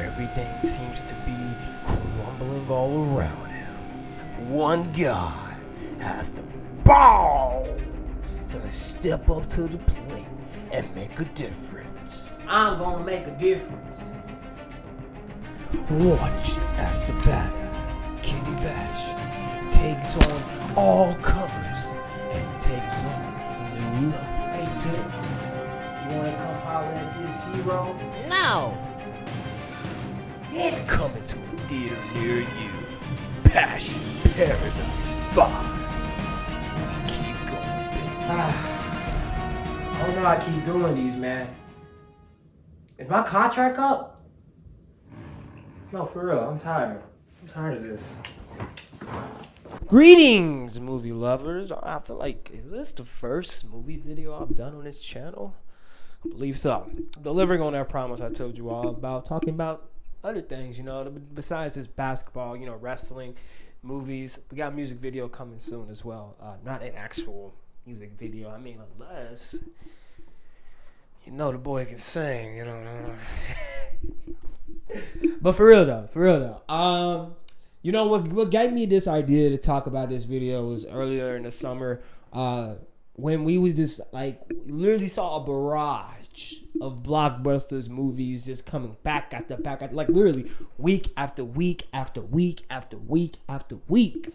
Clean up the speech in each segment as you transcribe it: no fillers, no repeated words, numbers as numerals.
Everything seems to be crumbling all around him. One guy has the balls to step up to the plate and make a difference. I'm gonna make a difference. Watch as the badass Kenny Bash takes on all comers and takes on new Hey, lovers. Toots, you wanna come holler at this hero? Now, Damn it. coming to a theater near you. Passion Paradise 5. We keep going, baby. I don't know how I keep doing these, man. Is my contract up? No, for real, I'm tired. I'm tired of this. Greetings, movie lovers. I feel like, is this the first movie video I've done on this channel? I believe so. Delivering on that promise I told you all about, talking about other things, besides just basketball, wrestling, movies. We got a music video coming soon as well. Not an actual music video. I mean, unless, the boy can sing, But for real though. What gave me this idea to talk about this video was earlier in the summer, when we was just literally saw a barrage of Blockbuster's movies just coming back after back, literally week after week after week after week after week.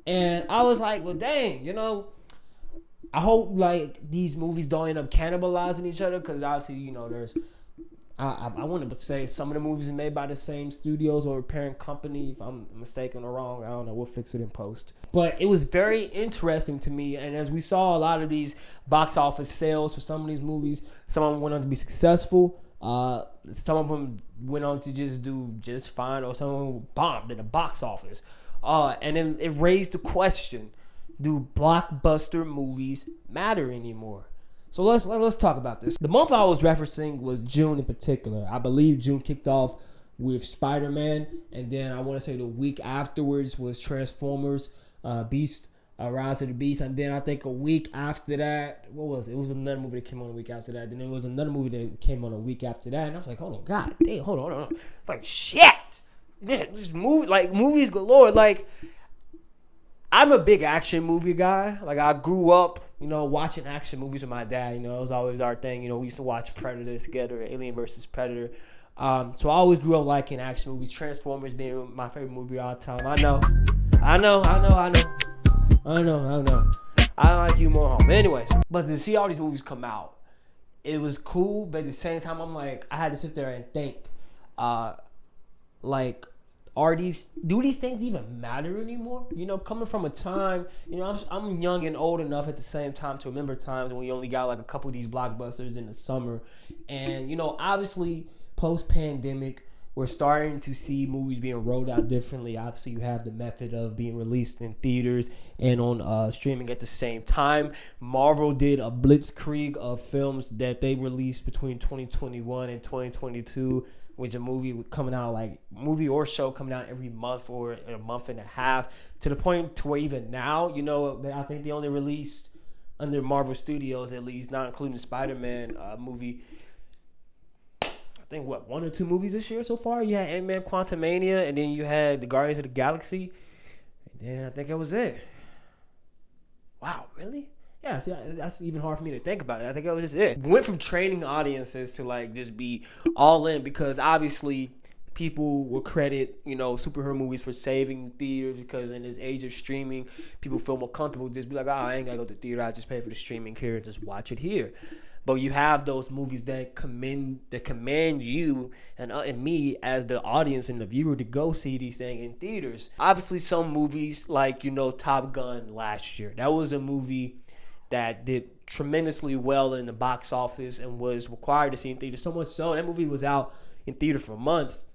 And I was like, well, dang, I hope these movies don't end up cannibalizing each other, because obviously, there's I wanted to say some of the movies are made by the same studios or parent company. If I'm mistaken or wrong, I don't know. We'll fix it in post. But it was very interesting to me. And as we saw a lot of these box office sales for some of these movies, some of them went on to be successful. Some of them went on to just do just fine, or some of them bombed in the box office. And then it raised the question, do blockbuster movies matter anymore? So let's talk about this. The month I was referencing was June in particular. I believe June kicked off with Spider-Man, and then I want to say the week afterwards was Transformers, Rise of the Beast, and then I think a week after that, what was it? It was another movie that came on a week after that. Then there was another movie that came on a week after that, and I was like, hold on, god damn, hold on. It's like, shit! This movie, movies galore. I'm a big action movie guy. I grew up, watching action movies with my dad. It was always our thing. We used to watch Predator together, Alien vs. Predator. So I always grew up liking action movies. Transformers being my favorite movie of all time. I know. I like you more home. Anyways, but to see all these movies come out, it was cool. But at the same time, I'm like, I had to sit there and think, do these things even matter anymore? Coming from a time, I'm young and old enough at the same time to remember times when we only got a couple of these blockbusters in the summer. And, obviously post-pandemic, we're starting to see movies being rolled out differently. Obviously, you have the method of being released in theaters and on streaming at the same time. Marvel did a blitzkrieg of films that they released between 2021 and 2022, which a movie coming out, movie or show coming out every month or a month and a half, to the point to where even now, I think they only released under Marvel Studios, at least, not including the Spider-Man movie, I think, one or two movies this year so far? You had Ant-Man Quantumania, and then you had the Guardians of the Galaxy, and then I think that was it. Wow, really? Yeah, see, that's even hard for me to think about it. I think that was just it. Went from training audiences to just be all in, because obviously people will credit, superhero movies for saving theaters, because in this age of streaming, people feel more comfortable just be like, I ain't gotta go to the theater, I just pay for the streaming here and just watch it here. But you have those movies that command you and me as the audience and the viewer to go see these things in theaters. Obviously, some movies Top Gun last year, that was a movie that did tremendously well in the box office and was required to see in theaters. So much so, that movie was out in theater for months.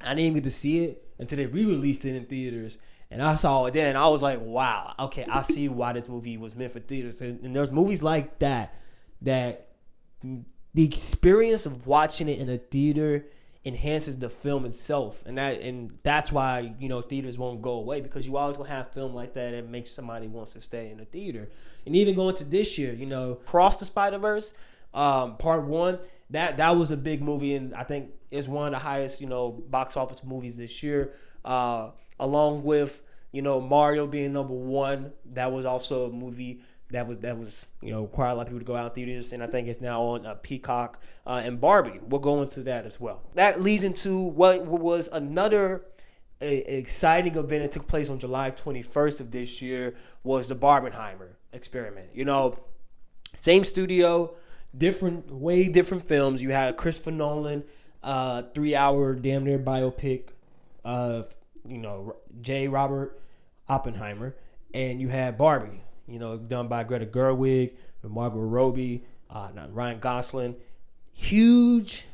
I didn't even get to see it until they re-released it in theaters. And I saw it then, and I was like, wow, okay, I see why this movie was meant for theaters. And there's movies like that the experience of watching it in a theater enhances the film itself, and that's why theaters won't go away, because you always gonna have film like that that makes somebody wants to stay in the theater. And even going to this year, Across the Spider-Verse, part 1, that was a big movie, and I think it's one of the highest, box office movies this year. Along with, Mario being number one. That was also a movie that was required a lot of people to go out in theaters, and I think it's now on Peacock, and Barbie. We'll go into that as well. That leads into what was another exciting event that took place on July 21st of this year, was the Barbenheimer experiment. Same studio, way different films. You had Christopher Nolan, 3-hour damn near biopic of J. Robert Oppenheimer, and you had Barbie, done by Greta Gerwig and Margot Robbie, Ryan Gosling. Huge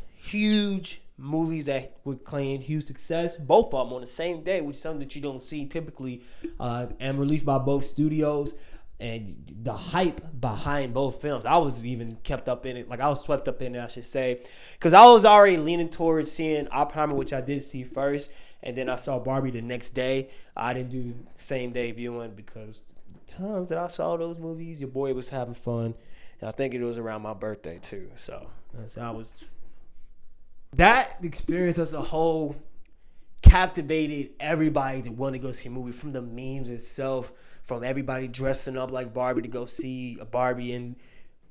movies that would claim huge success, both of them on the same day, which is something that you don't see typically, and released by both studios. And the hype behind both films, I was even kept up in it. Like, I was swept up in it, I should say, because I was already leaning towards seeing Oppenheimer, which I did see first, and then I saw Barbie the next day. I didn't do same day viewing because the times that I saw those movies, your boy was having fun, and I think it was around my birthday too. So that experience as a whole captivated everybody to want to go see a movie, from the memes itself, from everybody dressing up like Barbie to go see a Barbie. And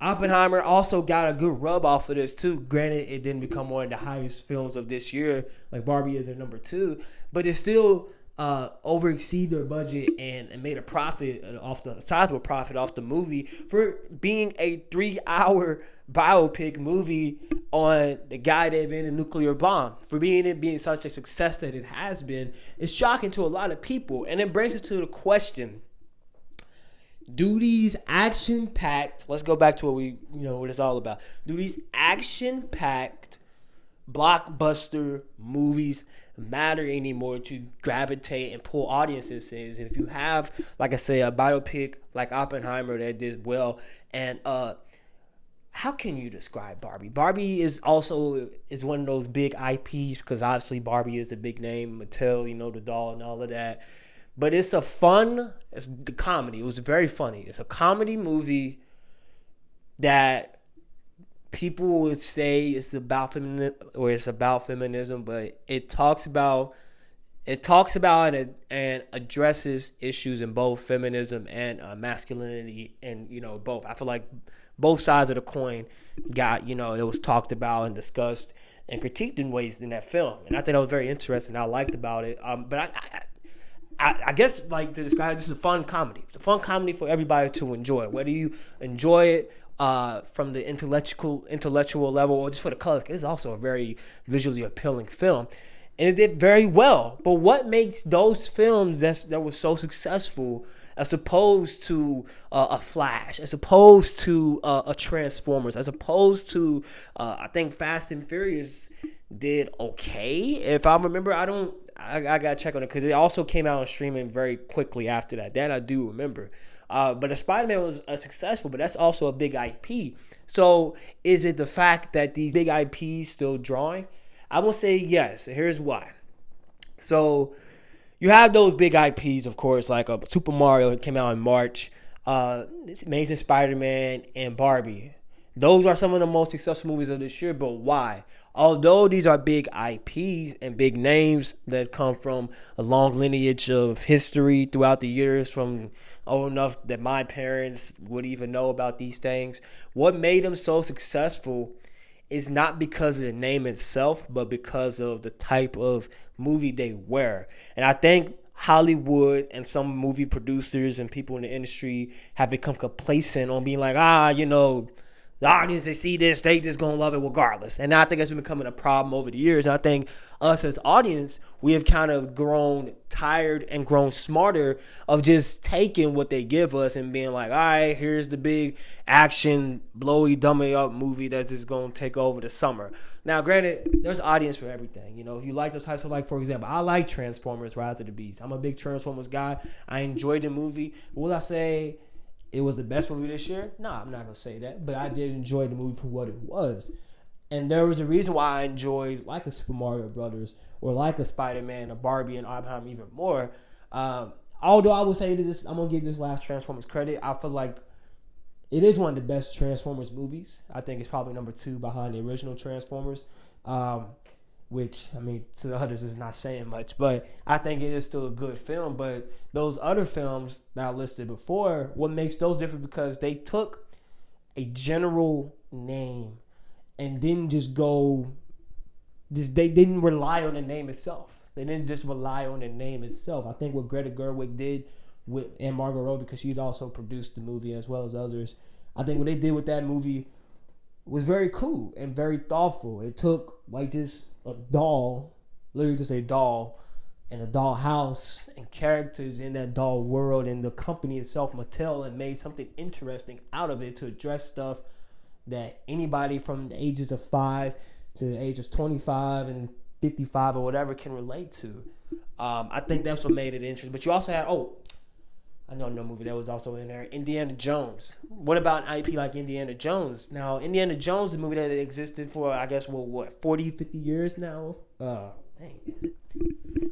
Oppenheimer also got a good rub off of this too. Granted, it didn't become one of the highest films of this year, like Barbie is at number 2, but it still overexceeded their budget and made a sizable profit off the movie for being a 3-hour biopic movie on the guy that invented a nuclear bomb. For being such a success that it has been, it's shocking to a lot of people. And it brings us to the question: do these action-packed, let's go back to what it's all about. Do these action-packed blockbuster movies matter anymore to gravitate and pull audiences in? And if you have, like I say, a biopic like Oppenheimer that did well, and how can you describe Barbie? Barbie is one of those big IPs, because obviously Barbie is a big name, Mattel, the doll and all of that. But it's the comedy. It was very funny. It's a comedy movie that people would say it's about feminism, but it talks about and addresses issues in both feminism and masculinity, and both. I feel like both sides of the coin got, it was talked about and discussed and critiqued in ways in that film, and I think that was very interesting. I liked about it, but I guess, like, to describe it, this is a fun comedy. It's a fun comedy for everybody to enjoy, whether you enjoy it from the intellectual level or just for the colors. It's also a very visually appealing film, and it did very well. But what makes those films that were so successful, as opposed to a Flash, as opposed to a Transformers, as opposed to I think Fast and Furious did okay, if I remember. I gotta check on it, because it also came out on streaming very quickly after that. That I do remember. But the Spider-Man was successful, but that's also a big IP. So is it the fact that these big IPs still drawing? I will say yes. Here's why. So you have those big IPs, of course, like Super Mario. It came out in March. Amazing Spider-Man and Barbie. Those are some of the most successful movies of this year. But why? Although these are big IPs and big names that come from a long lineage of history throughout the years, from old enough that my parents would even know about these things, what made them so successful is not because of the name itself, but because of the type of movie they were. And I think Hollywood and some movie producers and people in the industry have become complacent on being like, the audience, they see this, they just gonna love it regardless. And I think that's been becoming a problem over the years. And I think us as audience, we have kind of grown tired and grown smarter of just taking what they give us and being like, all right, here's the big action, blowy, dummy up movie that's just gonna take over the summer. Now, granted, there's audience for everything. If you like those types of, like, for example, I like Transformers: Rise of the Beast. I'm a big Transformers guy. I enjoyed the movie. Will I say it was the best movie this year? No, I'm not going to say that. But I did enjoy the movie for what it was. And there was a reason why I enjoyed, like, a Super Mario Brothers or like a Spider-Man, a Barbie, and Oppenheimer even more. Although I will say this, I'm going to give this last Transformers credit. I feel like It is one of the best Transformers movies. I think it's probably number 2 behind the original Transformers. Which, I mean, to the others is not saying much, but I think it is still a good film. But those other films that I listed before, what makes those different because they took a general name and didn't just go, they didn't rely on the name itself. They didn't just rely on the name itself. I think what Greta Gerwig did and Margot Robbie, because she's also produced the movie as well as others, I think what they did with that movie was very cool and very thoughtful. It took like just a doll, literally just a doll, and a doll house and characters in that doll world and the company itself, Mattel, and made something interesting out of it to address stuff that anybody from the ages of 5 to the ages 25 and 55 or whatever can relate to. I think that's what made it interesting. But you also had, I know no movie that was also in there, Indiana Jones. What about an IP like Indiana Jones? Now, Indiana Jones is a movie that existed for, I guess, 40, 50 years now?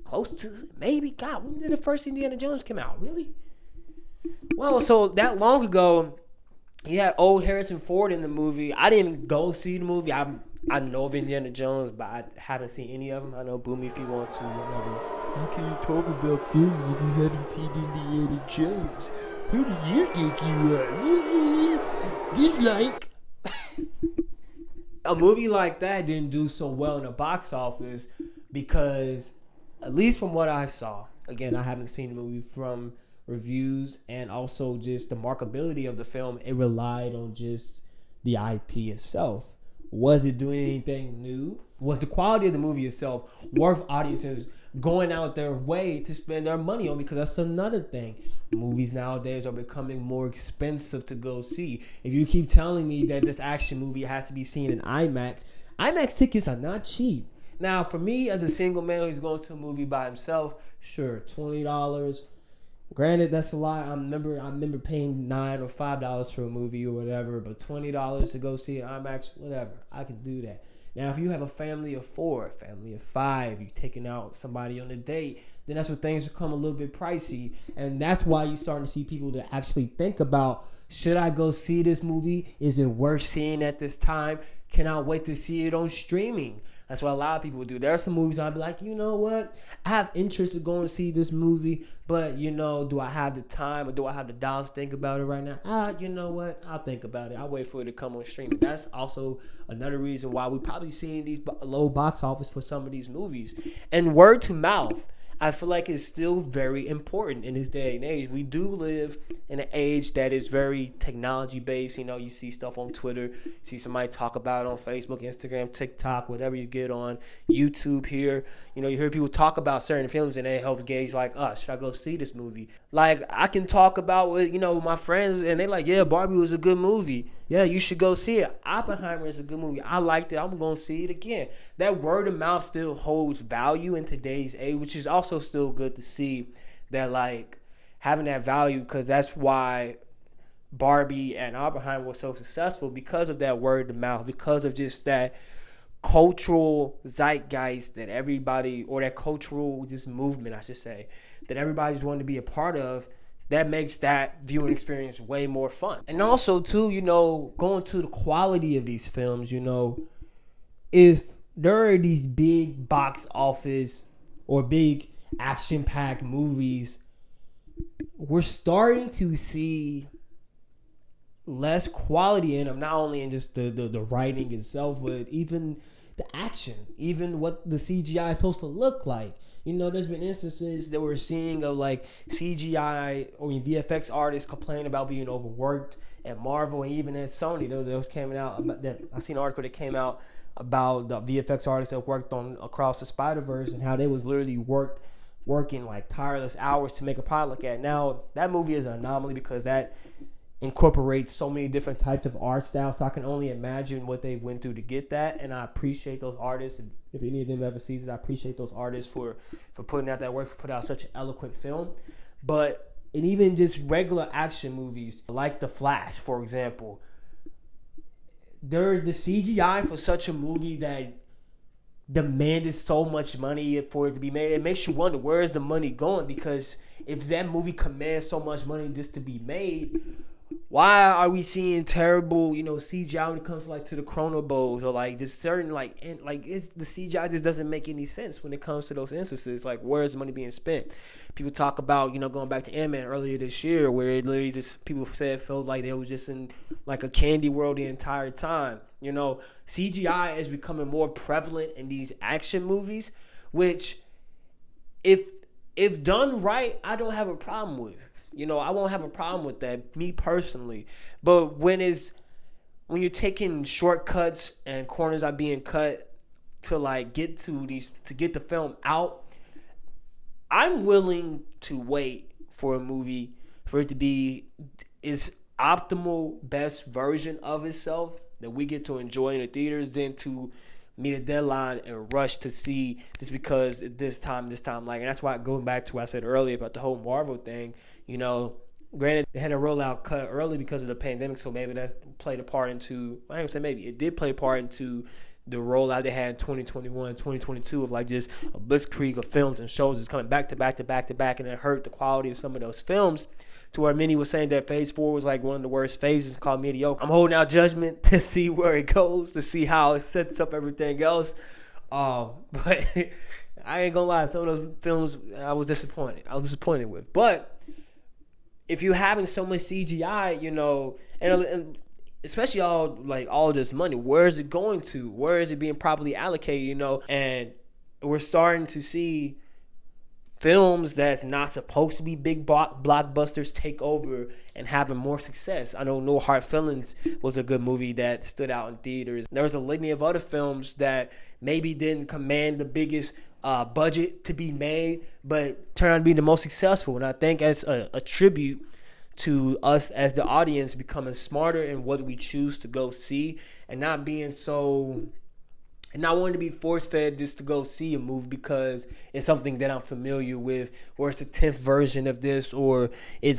Close to, maybe. God, when did the first Indiana Jones come out? Really? Well, so that long ago, he had old Harrison Ford in the movie. I didn't go see the movie. I know of Indiana Jones, but I haven't seen any of them. I know, Boomy, if you want to, whatever. How can you talk about films if you haven't seen Indiana Jones? Who do you think you are? Dislike. A movie like that didn't do so well in the box office because, at least from what I saw, again, I haven't seen the movie, from reviews and also just the marketability of the film, it relied on just the IP itself. Was it doing anything new? Was the quality of the movie itself worth audiences going out their way to spend their money on? Because that's another thing. Movies nowadays are becoming more expensive to go see. If you keep telling me that this action movie has to be seen in IMAX tickets are not cheap. Now, for me, as a single man who's going to a movie by himself, sure, $20. Granted, that's a lot. I remember paying $9 or $5 for a movie or whatever, but $20 to go see an IMAX, whatever, I can do that. Now, if you have a family of 4, a family of 5, you're taking out somebody on a date, then that's where things become a little bit pricey. And that's why you're starting to see people that actually think about, should I go see this movie? Is it worth seeing at this time? Can I wait to see it on streaming? That's what a lot of people do. There are some movies I'll be like, you know what? I have interest in going to see this movie, but, do I have the time or do I have the dollars to think about it right now? You know what? I'll think about it. I'll wait for it to come on streaming. That's also another reason why we're probably seeing these low box office for some of these movies. And word to mouth, I feel like it's still very important in this day and age. We do live in an age that is very technology based. You see stuff on Twitter, you see somebody talk about it on Facebook, Instagram, TikTok, whatever you get on YouTube here. You hear people talk about certain films and they help gauge like, should I go see this movie? Like, I can talk about with my friends and they like, yeah, Barbie was a good movie. Yeah, you should go see it. Oppenheimer is a good movie. I liked it. I'm going to see it again. That word of mouth still holds value in today's age, which is also still good to see that, like, having that value, because that's why Barbie and Oppenheimer were so successful, because of that word of mouth, because of just that cultural zeitgeist that everybody, or that cultural just movement, I should say, that everybody's wanting to be a part of. That makes that viewing experience way more fun. And also, too, going to the quality of these films, if there are these big box office or big action-packed movies, we're starting to see less quality in them, not only in just the writing itself, but even the action, even what the CGI is supposed to look like. There's been instances that we're seeing of like CGI or VFX artists complain about being overworked at Marvel and even at Sony. Those came out about that. I seen an article that came out about the VFX artists that worked on Across the Spider-Verse and how they was literally working like tireless hours to make a product like that. Now, that movie is an anomaly because that incorporates so many different types of art styles, so I can only imagine what they went through to get that, and I appreciate those artists. And if any of them ever sees it, I appreciate those artists for putting out that work, for putting out such an eloquent film. But and even just regular action movies like The Flash, for example, there's the CGI for such a movie that demanded so much money for it to be made. It makes you wonder, where is the money going? Because if that movie commands so much money just to be made, Why are we seeing terrible, CGI when it comes to like to the Chrono Bows or like just certain it's the CGI just doesn't make any sense when it comes to those instances. Like, where is the money being spent? People talk about going back to Ant-Man earlier this year, where it literally just people said it felt like they was just in like a candy world the entire time. CGI is becoming more prevalent in these action movies, which if done right, I don't have a problem with. I won't have a problem with that, me personally. But when you're taking shortcuts and corners are being cut to like get the film out, I'm willing to wait for a movie for it to be its optimal best version of itself that we get to enjoy in the theaters than to meet a deadline and rush to see just because this time. Like, and that's why going back to what I said earlier about the whole Marvel thing, granted they had a rollout cut early because of the pandemic, so maybe that played a part into, I ain't gonna say maybe, it did play a part into the rollout they had in 2021 and 2022 of like just a blitzkrieg of films and shows just coming back to back to back to back, and it hurt the quality of some of those films to where many were saying that Phase 4 was like one of the worst phases, called mediocre. I'm holding out judgment to see where it goes, to see how it sets up everything else. But I ain't gonna lie, some of those films I was disappointed with. But if you're having so much CGI, and especially all this money, where is it going to? Where is it being properly allocated? And we're starting to see films that's not supposed to be big blockbusters take over and having more success. I know No Hard Feelings was a good movie that stood out in theaters. There was a litany of other films that maybe didn't command the biggest budget to be made, but turned out to be the most successful. And I think as a tribute to us as the audience becoming smarter in what we choose to go see, and not being so, and not wanting to be force-fed just to go see a movie because it's something that I'm familiar with, or it's the 10th version of this, or it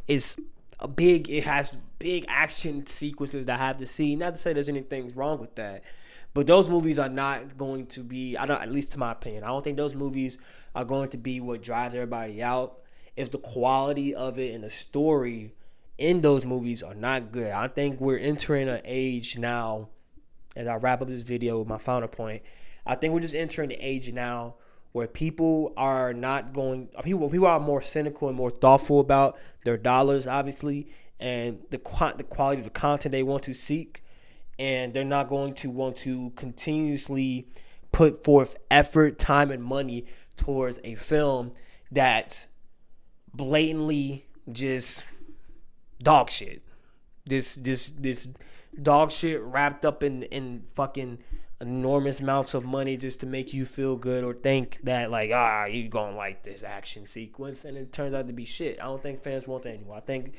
has big action sequences that I have to see. Not to say there's anything wrong with that, but those movies are not going to be, at least to my opinion, I don't think those movies are going to be what drives everybody out if the quality of it and the story in those movies are not good. I think we're entering an age now, as I wrap up this video with my final point, I think we're just entering the age now where people are more cynical and more thoughtful about their dollars, obviously, and the quality of the content they want to seek, and they're not going to want to continuously put forth effort, time, and money towards a film that's blatantly just dog shit. This dog shit wrapped up in fucking enormous amounts of money just to make you feel good or think that like, you gonna like this action sequence, and it turns out to be shit. I don't think fans want that anymore. I think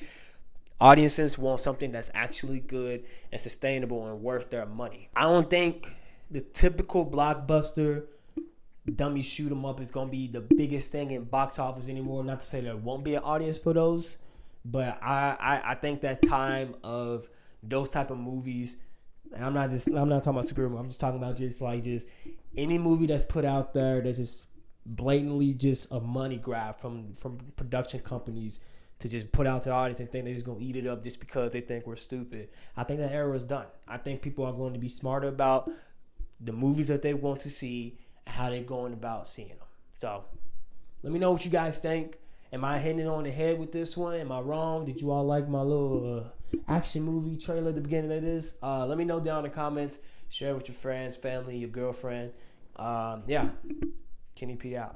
audiences want something that's actually good and sustainable and worth their money. I don't think the typical blockbuster dummy shoot 'em up is gonna be the biggest thing in box office anymore. Not to say there won't be an audience for those, but I think that time of those type of movies, and I'm not talking about superhero. I'm just talking about just any movie that's put out there that's just blatantly just a money grab from production companies to just put out to the audience and think they're just gonna eat it up just because they think we're stupid. I think that era is done. I think people are going to be smarter about the movies that they want to see and how they're going about seeing them. So let me know what you guys think. Am I hitting it on the head with this one? Am I wrong? Did you all like my little action movie trailer at the beginning of this? Let me know down in the comments. Share it with your friends, family, your girlfriend. Kenny P out.